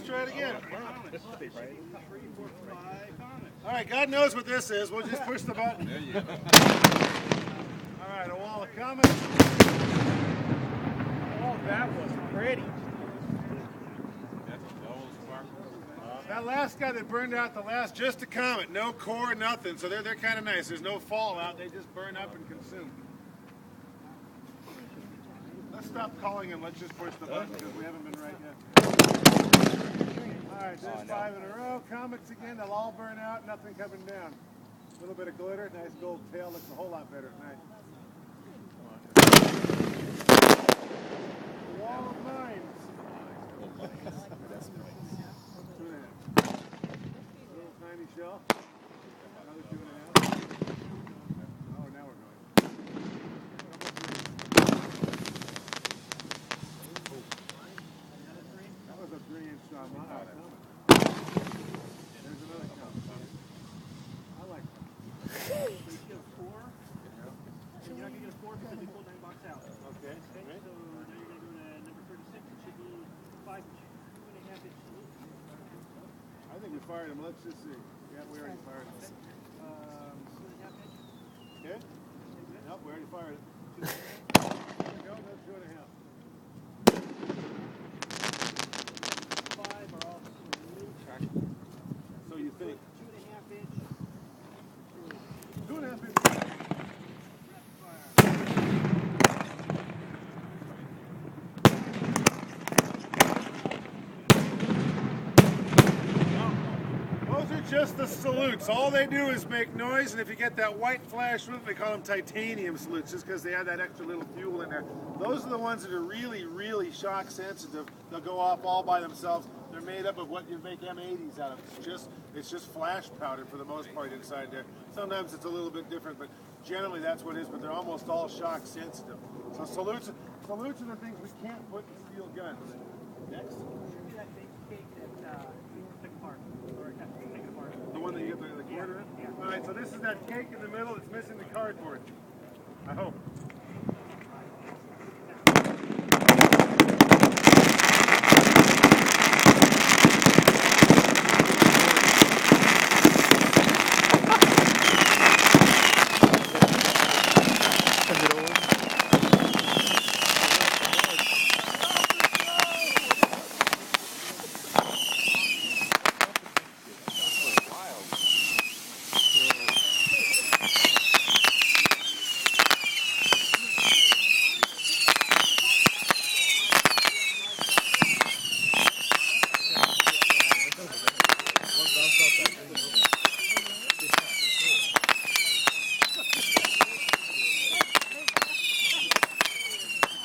try it again. All right, God knows what this is. We'll just push the button. There you go. All right, a wall of comets. Oh, that was pretty. That's a dull sparkle. That last guy that burned out the last, just a comet, no core, nothing. So they're kind of nice. There's no fallout. They just burn up and consume. Let's stop calling and let's just push the button because we haven't been right yet. All right, there's 5 in a row. Comets again. They'll all burn out. Nothing coming down. A little bit of glitter. Nice gold tail. Looks a whole lot better at night. Wall of mines. That's nice. 2.5. Little tiny shell. Another 2.5. Oh, now we're going. That was a 3-inch comet. There's another comet. I like that. So you get a 4. And you're not going to get a 4 because we pulled 9 box out. Okay. So now you're going to go to number 36. It should be 5-inch, 2.5-inch salute. I think we fired him. Let's just see. Yeah, we already fired him. 2.5-inch. Okay. Nope, we already fired it. There we go. No 2.5. 5 are all salute. So you think? 2.5-inch. 2.5 inches. Those are just the salutes. All they do is make noise, and if you get that white flash with it, they call them titanium salutes, just because they have that extra little fuel in there. Those are the ones that are really, really shock sensitive. They'll go off all by themselves. They're made up of what you make M80s out of. It's just flash powder for the most part inside there. Sometimes it's a little bit different, but generally that's what it is. But they're almost all shock sensitive. So salutes are the things we can't put in steel guns. Next, Should be that big cake that you took apart. Or take it apart. the one that you get the quarter in. Yeah. All right, so this is that cake in the middle that's missing the cardboard. I hope.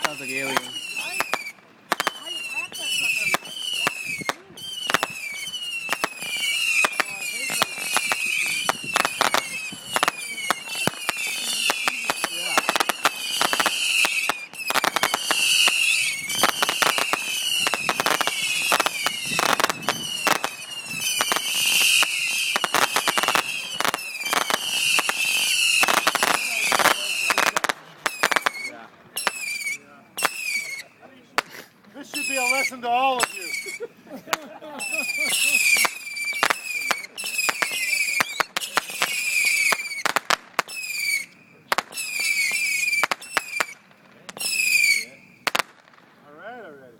Sounds like alien. This should be a lesson to all of you. All right, already.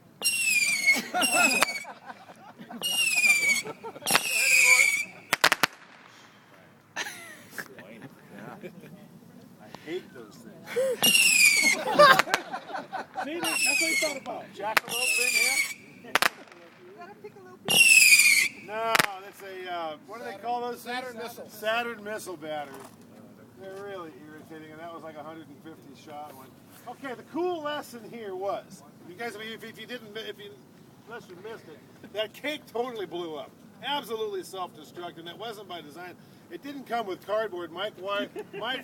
I hate those things. See, that's what he thought about. Jackalope thing here? Gotta pick a little piece. No, that's a, what do they call those things? Saturn missile. Saturn missile batteries. They're really irritating, and that was like a 150 shot one. Okay, the cool lesson here was, you guys, I mean, if you didn't, unless you missed it, that cake totally blew up. Absolutely self-destruct, and that wasn't by design. It didn't come with cardboard. Mike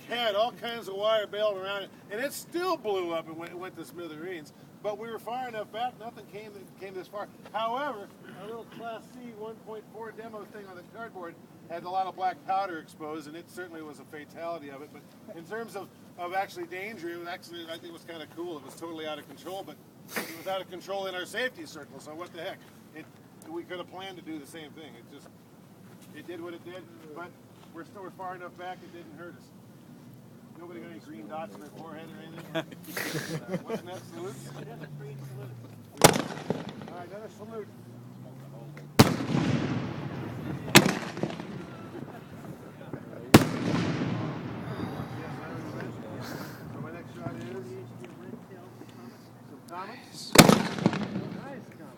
had all kinds of wire bailed around it, and it still blew up and went to smithereens. But we were far enough back, nothing came this far. However, our little Class C 1.4 demo thing on the cardboard had a lot of black powder exposed, and it certainly was a fatality of it. But in terms of actually danger, it was actually, I think it was kind of cool. It was totally out of control, but it was out of control in our safety circle, so what the heck. It we could have planned to do the same thing. It did what it did, but we're far enough back it didn't hurt us. Nobody got any green dots on their forehead or anything? What's next? Salutes? All right, another salute. So my next shot is some comics. Nice comics.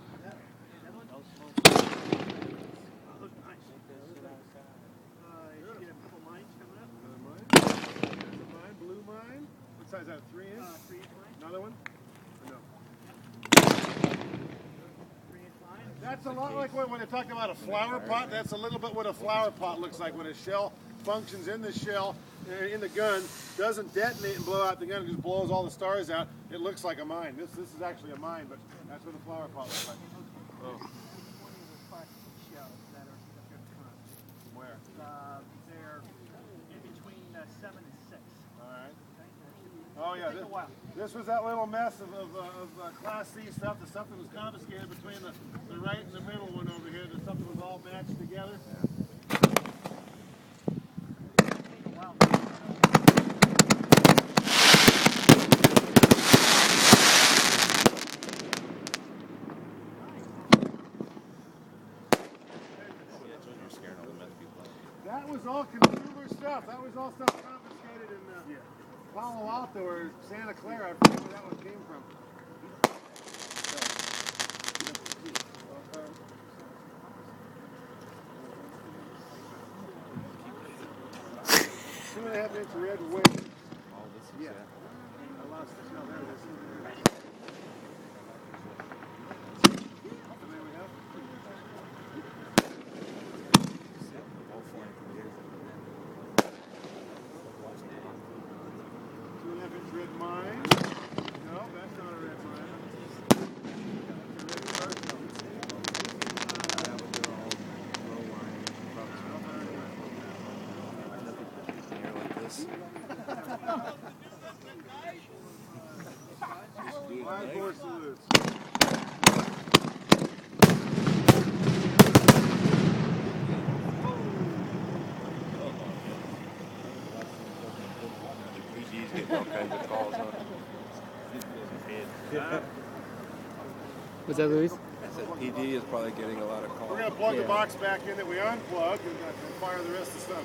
Blue mine. What size is that? 3 inch? 3 inch line. Another one? Or no? 3 inch line. That's a lot like when I talked about a flower pot. That's a little bit what a flower pot looks like when a shell functions in the shell, in the gun, doesn't detonate and blow out the gun, it just blows all the stars out. It looks like a mine. This is actually a mine, but that's what a flower pot looks like. Oh. Where? They're in between 7 and 6. All right. Oh yeah, this was that little mess of Class C stuff, the stuff that was confiscated between the right and the middle one over here, the stuff that was all matched together. That was all consumer stuff. That was all stuff confiscated in Palo Alto or Santa Clara. I forget where that one came from. 2.5 inch red wing. Yeah. I lost the shell. There it is. There we go. 2.5 inch red mine. No, that's not a red mine. That's a red cardinal. Five more salutes. PG's getting all kinds of calls on it. What's that, Luis? I said PD is probably getting a lot of calls. We're going to plug the box back in that we unplugged and fire the rest of the stuff.